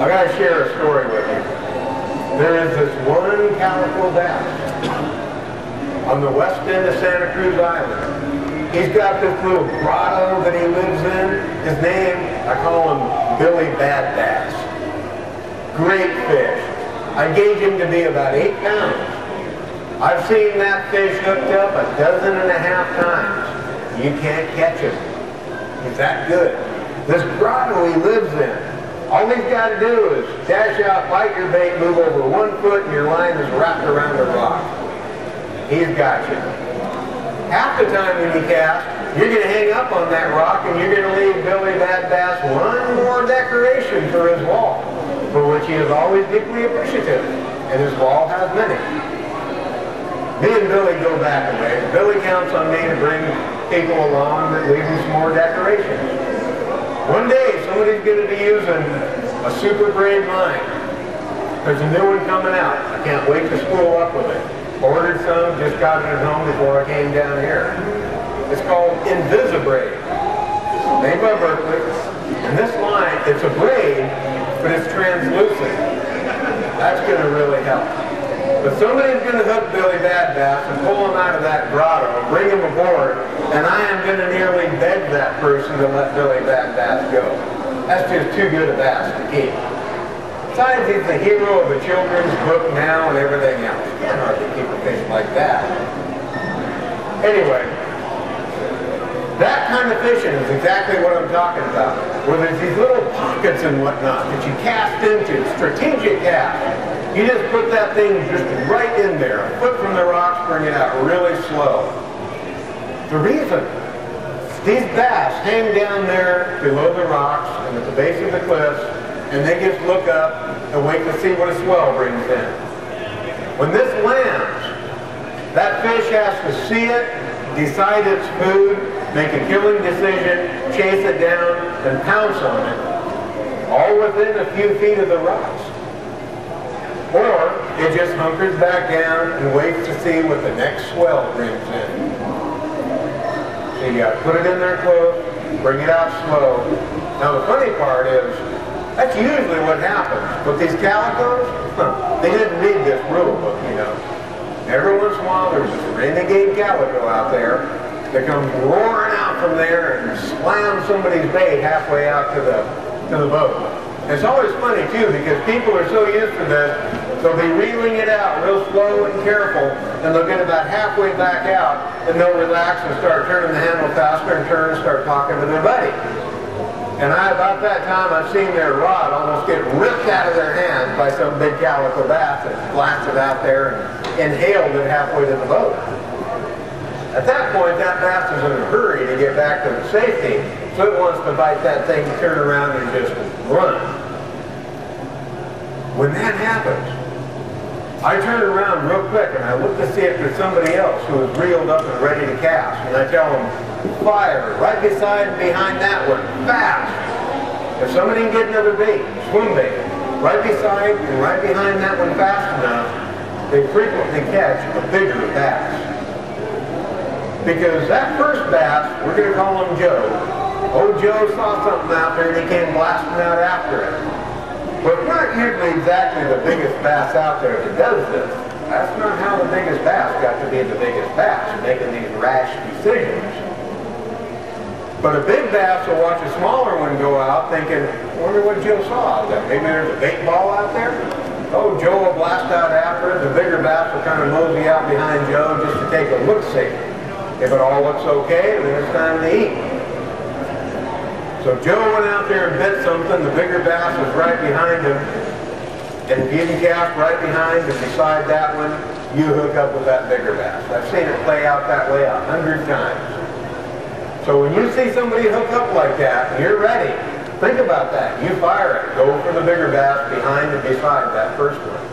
I got to share a story with you. There is this one calico bass on the west end of Santa Cruz Island. He's got this little grotto that he lives in. His name, I call him Billy Bad Bass. Great fish. I gauge him to be about 8 pounds. I've seen that fish hooked up 12.5 times. You can't catch him. He's that good. This grotto he lives in, all he's got to do is dash out, bite your bait, move over 1 foot, and your line is wrapped around the rock. He's got you. Half the time when you cast, you're going to hang up on that rock and you're going to leave Billy Bad Bass one more decoration for his wall, for which he is always deeply appreciative, and his wall has many. Me and Billy go back a ways. Billy counts on me to bring people along that leave him some more decorations. One day, somebody's going to be using a super braid line. There's a new one coming out. I can't wait to spool up with it. Ordered some, just got it at home before I came down here. It's called Invisibraid. Made by Berkeley. And this line, it's a braid, but it's translucent. That's going to really help. But somebody's going to hook Billy Bad Bass and pull him out of that grotto, bring him aboard, and I am going to nearly beg that person to let Billy Bad Bass go. That's just too good a bass to keep. Besides, he's the hero of a children's book now and everything else. You can't hardly keep a fish like that. Anyway, that kind of fishing is exactly what I'm talking about, where there's these little pockets and whatnot that you cast into, strategic cast. You just put that thing just right in there, a foot from the rocks, bring it out really slow. The reason, these bass hang down there below the rocks and at the base of the cliffs, and they just look up and wait to see what a swell brings in. When this lands, that fish has to see it, decide its food, make a killing decision, chase it down, and pounce on it, all within a few feet of the rocks. Or it just hunkers back down and waits to see what the next swell brings in. So you got to put it in there close, bring it out slow. Now the funny part is, that's usually what happens. With these calicos, they didn't read this rule book, you know. Every once in a while there's this renegade calico out there that comes roaring out from there and slams somebody's bait halfway out to the boat. And it's always funny too, because people are so used to this, they'll be reeling it out real slow and careful, and they'll get about halfway back out, and they'll relax and start turning the handle faster and turn and start talking to their buddy. And about that time, I've seen their rod almost get ripped out of their hands by some big calico bass that blasted out there and inhaled it halfway to the boat. At that point, that bass is in a hurry to get back to safety, so it wants to bite that thing, turn around, and just run. When that happens, I turn around real quick and I look to see if there's somebody else who is reeled up and ready to cast. And I tell them, fire, right beside and behind that one, fast. If somebody can get another bait, swim bait, right beside and right behind that one fast enough, they frequently catch a bigger bass. Because that first bass, we're going to call him Joe. Old Joe saw something out there and he came blasting out after it. But it's not usually exactly the biggest bass out there that does this. That's not how the biggest bass got to be the biggest bass, making these rash decisions. But a big bass will watch a smaller one go out thinking, I wonder what Joe saw out there. Maybe there's a bait ball out there? Oh, Joe will blast out after it. The bigger bass will kind of mosey out behind Joe just to take a look-see. If it all looks okay, then it's time to eat. So Joe went out there and bit something. The bigger bass was right behind him. And if you can cast right behind and beside that one, you hook up with that bigger bass. I've seen it play out that way 100 times. So when you see somebody hook up like that, and you're ready, think about that. You fire it. Go for the bigger bass behind and beside that first one.